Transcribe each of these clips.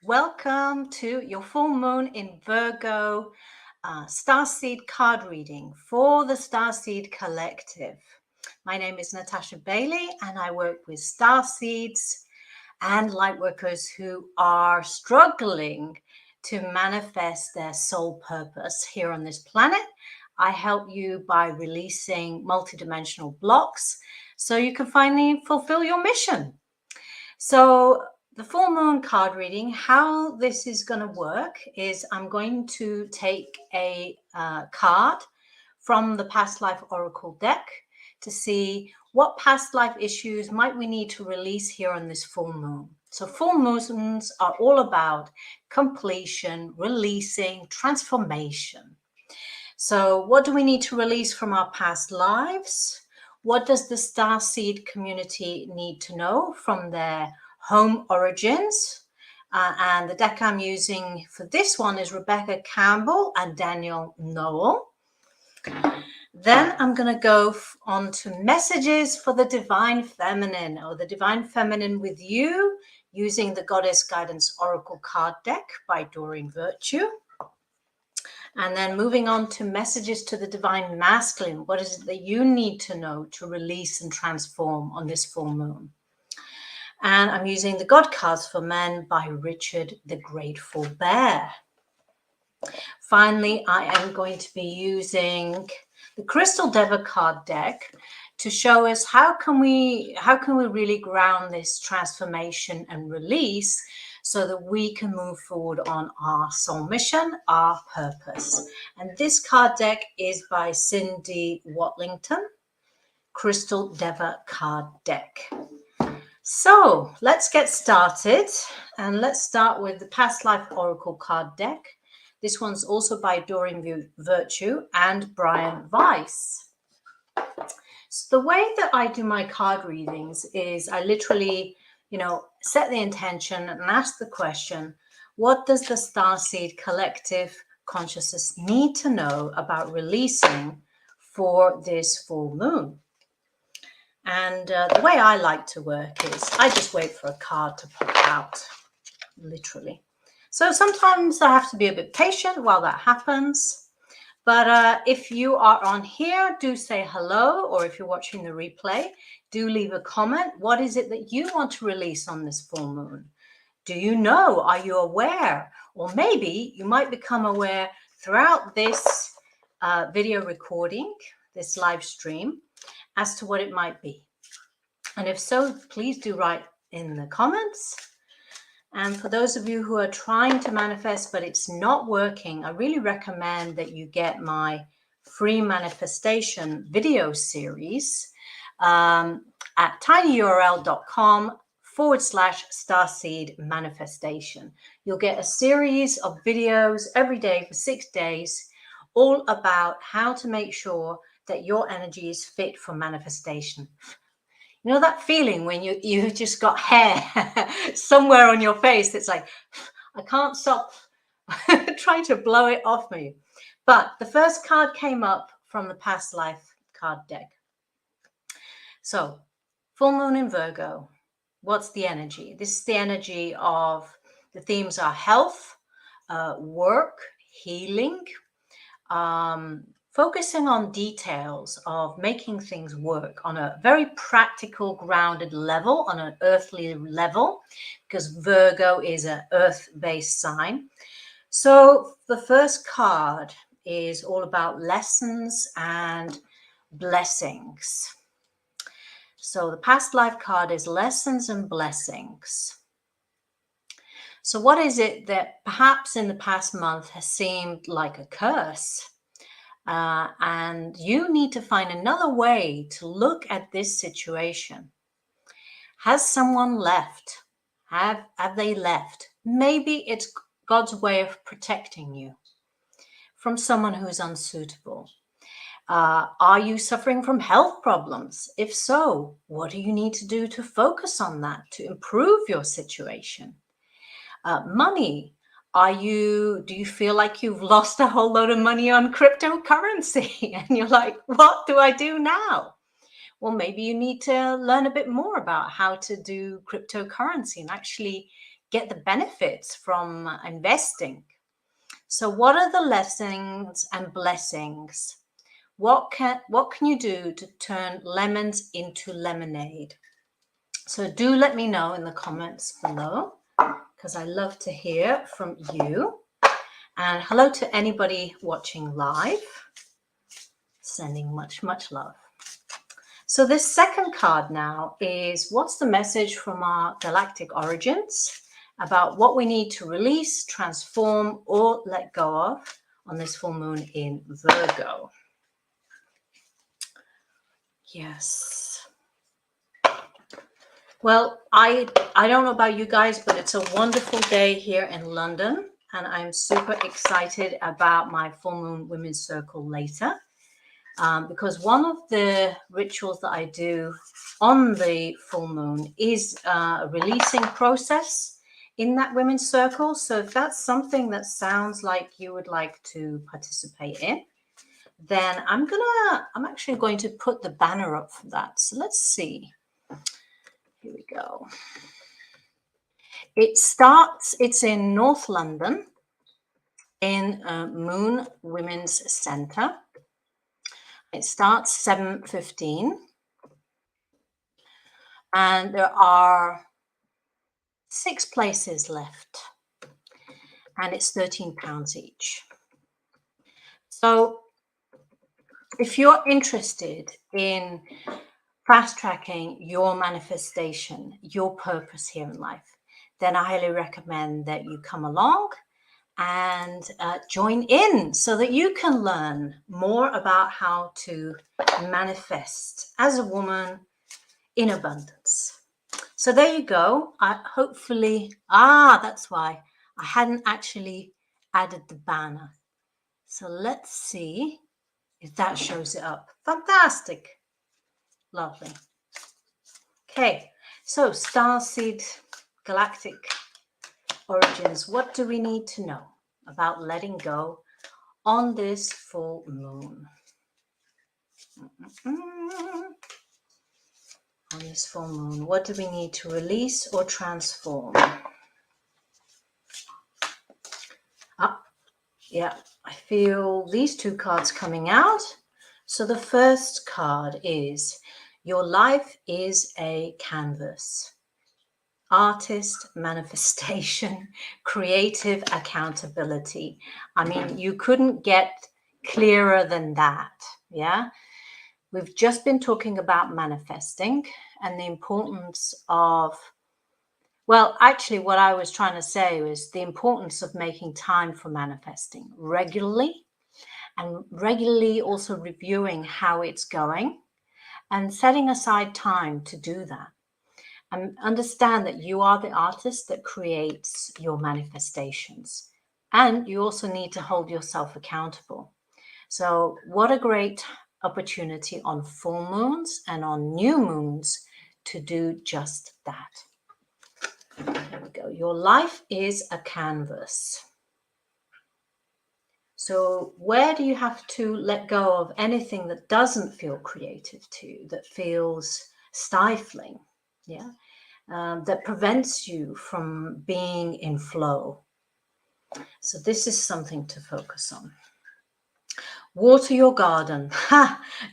Welcome to your full moon in Virgo Starseed card reading for the Starseed Collective. My name is Natasha Bailey and I work with Starseeds and lightworkers who are struggling to manifest their soul purpose here on this planet. I help you by releasing multidimensional blocks so you can finally fulfill your mission. So the full moon card reading, how this is going to work is I'm going to take a card from the past life oracle deck to see what past life issues might we need to release here on this full moon. So full moons are all about completion, releasing, transformation. So what do we need to release from our past lives? What does the Starseed community need to know from their home origins? And the deck I'm using for this one is Rebecca Campbell and Daniel Noel. Then I'm going to go on to messages for the Divine Feminine, or the Divine Feminine with you, using the Goddess Guidance Oracle card deck by Doreen Virtue. And then moving on to messages to the Divine Masculine. What is it that you need to know to release and transform on this full moon? And I'm using the God Cards for Men by Richard the Grateful Bear. Finally, I am going to be using the Crystal Deva card deck to show us how can we really ground this transformation and release so that we can move forward on our soul mission, our purpose. And this card deck is by Cindy Watlington, Crystal Deva card deck. So let's get started, and let's start with the Past Life Oracle card deck. This one's also by Doreen Virtue and Brian Weiss. So the way that I do my card readings is I literally, set the intention and ask the question, what does the Starseed collective consciousness need to know about releasing for this full moon? And the way I like to work is I just wait for a card to pop out, literally. So sometimes I have to be a bit patient while that happens. But if you are on here, do say hello, or if you're watching the replay, do leave a comment. What is it that you want to release on this full moon? Do you know? Are you aware? Or maybe you might become aware throughout this video recording, this live stream, as to what it might be. And if so, please do write in the comments. And for those of you who are trying to manifest, but it's not working, I really recommend that you get my free manifestation video series at tinyurl.com/starseed manifestation. You'll get a series of videos every day for 6 days, all about how to make sure that your energy is fit for manifestation. You know that feeling when you just got hair somewhere on your face that's like, I can't stop trying to blow it off me. But the first card came up from the Past Life card deck. So, full moon in Virgo. What's the energy? This is the energy of, the themes are health, work, healing, focusing on details of making things work on a very practical, grounded level, on an earthly level, because Virgo is an earth-based sign. So the first card is all about lessons and blessings. So the past life card is lessons and blessings. So what is it that perhaps in the past month has seemed like a curse? And you need to find another way to look at this situation. Has someone left? Have they left? Maybe it's God's way of protecting you from someone who is unsuitable. Are you suffering from health problems? If so, what do you need to do to focus on that, to improve your situation? Money. Do you feel like you've lost a whole load of money on cryptocurrency and you're like, what do I do now? Well, maybe you need to learn a bit more about how to do cryptocurrency and actually get the benefits from investing. So what are the lessons and blessings? What can you do to turn lemons into lemonade? So do let me know in the comments below, because I love to hear from you. And hello to anybody watching live. Sending much, much love. So this second card now is, what's the message from our galactic origins about what we need to release, transform, or let go of on this full moon in Virgo? Yes. Well, I don't know about you guys, but it's a wonderful day here in London, and I'm super excited about my full moon women's circle later. Because one of the rituals that I do on the full moon is a releasing process in that women's circle. So if that's something that sounds like you would like to participate in, then I'm actually going to put the banner up for that. So let's see. Here we go. It's in North London in Moon Women's Centre. It starts 7:15. And there are 6 places left, and it's £13 each. So if you're interested in fast tracking your manifestation, your purpose here in life, then I highly recommend that you come along and join in so that you can learn more about how to manifest as a woman in abundance. So there you go. Hopefully, that's why I hadn't actually added the banner. So let's see if that shows it up. Fantastic. Lovely. Okay, so Starseed Galactic Origins. What do we need to know about letting go on this full moon? On this full moon, what do we need to release or transform? Yeah, I feel these 2 cards coming out. So the first card is, your life is a canvas. Artist, manifestation, creative accountability. I mean, you couldn't get clearer than that. Yeah. We've just been talking about manifesting and the importance of, well, actually what I was trying to say was the importance of making time for manifesting regularly, and regularly also reviewing how it's going and setting aside time to do that. And understand that you are the artist that creates your manifestations, and you also need to hold yourself accountable. So what a great opportunity on full moons and on new moons to do just that. There we go. Your life is a canvas. So where do you have to let go of anything that doesn't feel creative to you, that feels stifling, yeah, that prevents you from being in flow? So this is something to focus on. Water your garden.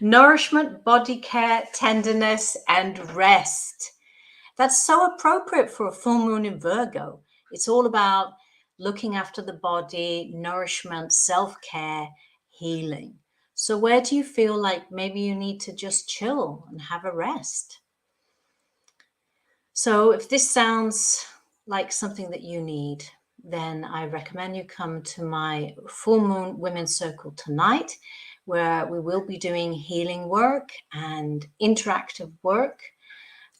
Nourishment, body care, tenderness, and rest. That's so appropriate for a full moon in Virgo. It's all about looking after the body, nourishment, self-care, healing. So where do you feel like maybe you need to just chill and have a rest? So if this sounds like something that you need, then I recommend you come to my full moon women's circle tonight, where we will be doing healing work and interactive work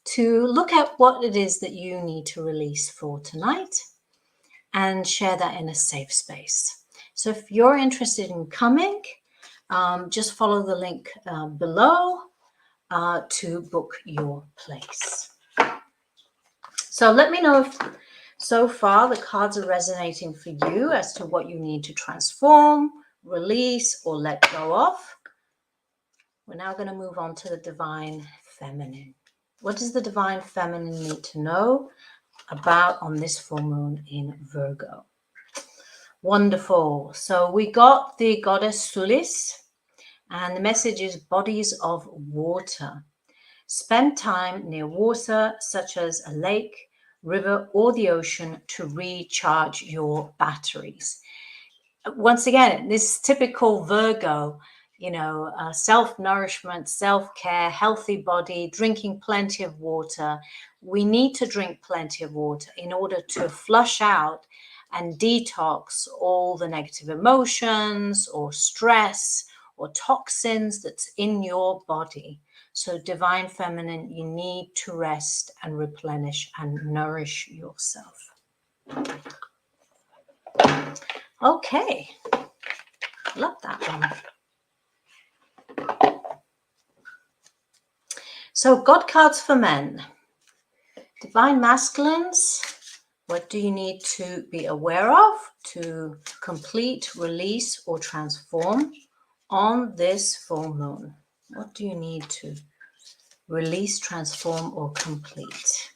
to look at what it is that you need to release for tonight and share that in a safe space. So if you're interested in coming, just follow the link below to book your place. So let me know if so far the cards are resonating for you as to what you need to transform, release, or let go of. We're now going to move on to the Divine Feminine. What does the Divine Feminine need to know about on this full moon in Virgo. Wonderful. So we got the goddess Sulis, and the message is bodies of water. Spend time near water, such as a lake, river, or the ocean, to recharge your batteries. Once again, this typical Virgo, self-nourishment, self-care, healthy body, drinking plenty of water. We need to drink plenty of water in order to flush out and detox all the negative emotions or stress or toxins that's in your body. So divine feminine, you need to rest and replenish and nourish yourself. Okay, love that one. So God cards for men. Divine masculines, what do you need to be aware of to complete, release, or transform on this full moon? What do you need to release, transform, or complete?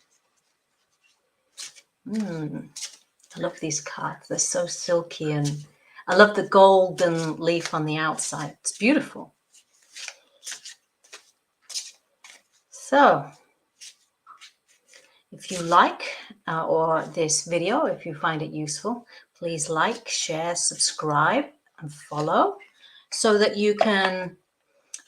I love these cards. They're so silky, and I love the golden leaf on the outside. It's beautiful. So if you like or this video, if you find it useful, please like, share, subscribe, and follow so that you can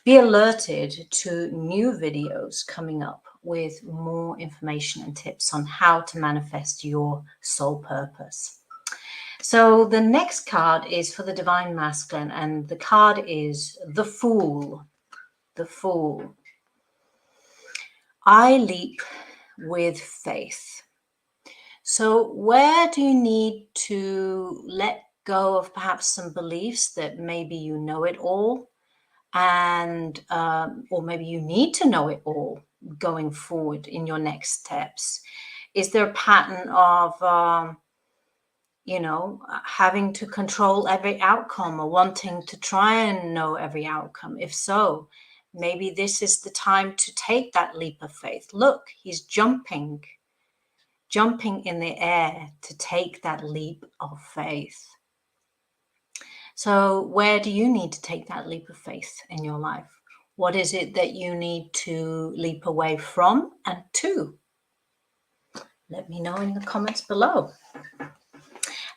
be alerted to new videos coming up with more information and tips on how to manifest your soul purpose. So the next card is for the Divine Masculine, and the card is the Fool. The Fool. I leap with faith. So where do you need to let go of perhaps some beliefs that maybe you know it all, and or maybe you need to know it all going forward in your next steps? Is there a pattern of having to control every outcome or wanting to try and know every outcome? If so, maybe this is the time to take that leap of faith. Look, he's jumping in the air to take that leap of faith. So where do you need to take that leap of faith in your life? What is it that you need to leap away from and to? Let me know in the comments below.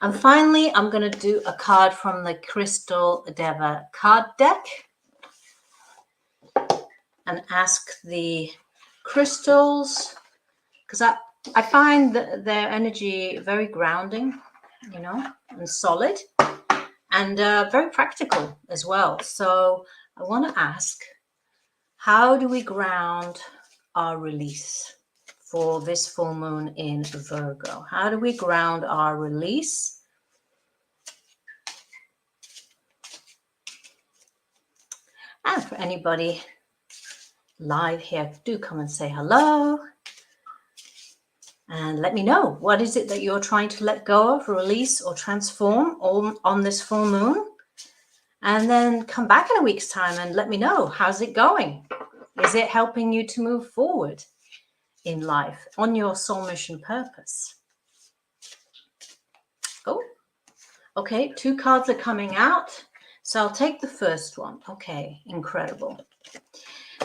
And finally, I'm going to do a card from the Crystal Deva card deck and ask the crystals, because I find their energy very grounding, and solid, and very practical as well. So I want to ask, how do we ground our release for this full moon in Virgo? How do we ground our release? And for anybody live here, do come and say hello. And let me know, what is it that you're trying to let go of, release, or transform on this full moon? And then come back in a week's time and let me know, how's it going? Is it helping you to move forward in life on your soul mission purpose? Oh, okay, 2 cards are coming out. So I'll take the first one. Okay, incredible.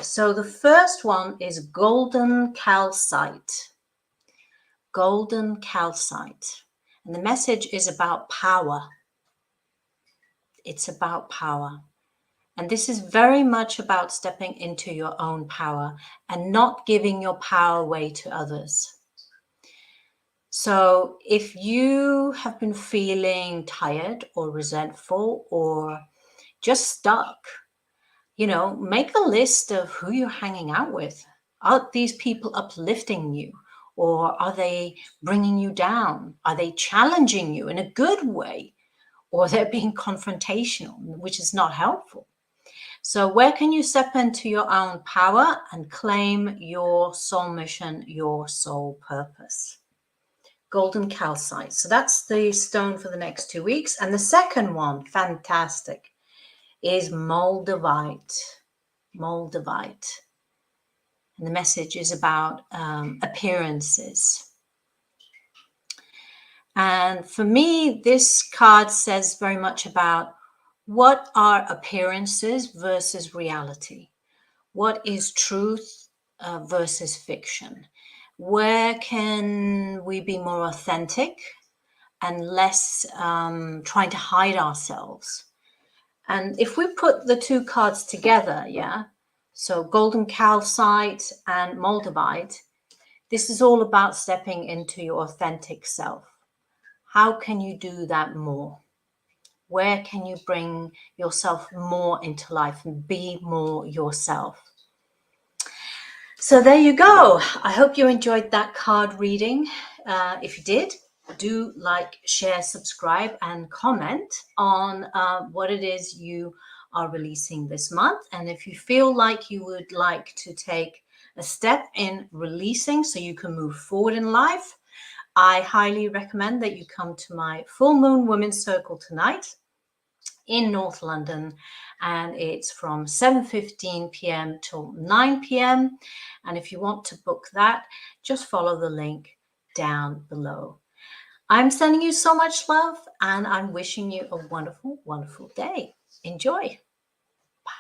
So the first one is Golden Calcite. Golden Calcite. And the message is about power. It's about power. And this is very much about stepping into your own power and not giving your power away to others. So if you have been feeling tired or resentful or just stuck, make a list of who you're hanging out with. Are these people uplifting you, or are they bringing you down? Are they challenging you in a good way, or they're being confrontational, which is not helpful? So where can you step into your own power and claim your soul mission, your soul purpose? Golden Calcite. So that's the stone for the next 2 weeks. And the second one, fantastic, is Moldavite. Moldavite. And the message is about appearances. And for me, this card says very much about what are appearances versus reality. What is truth versus fiction? Where can we be more authentic and less trying to hide ourselves? And if we put the two cards together, yeah, so golden calcite and Moldavite, this is all about stepping into your authentic self. How can you do that more? Where can you bring yourself more into life and be more yourself? So there you go. I hope you enjoyed that card reading. If you did, do like, share, subscribe, and comment on what it is you are releasing this month. And if you feel like you would like to take a step in releasing so you can move forward in life, I highly recommend that you come to my Full Moon Women's Circle tonight in North London, and it's from 7:15 p.m. till 9 p.m. And if you want to book that, just follow the link down below. I'm sending you so much love, and I'm wishing you a wonderful, wonderful day. Enjoy. Bye.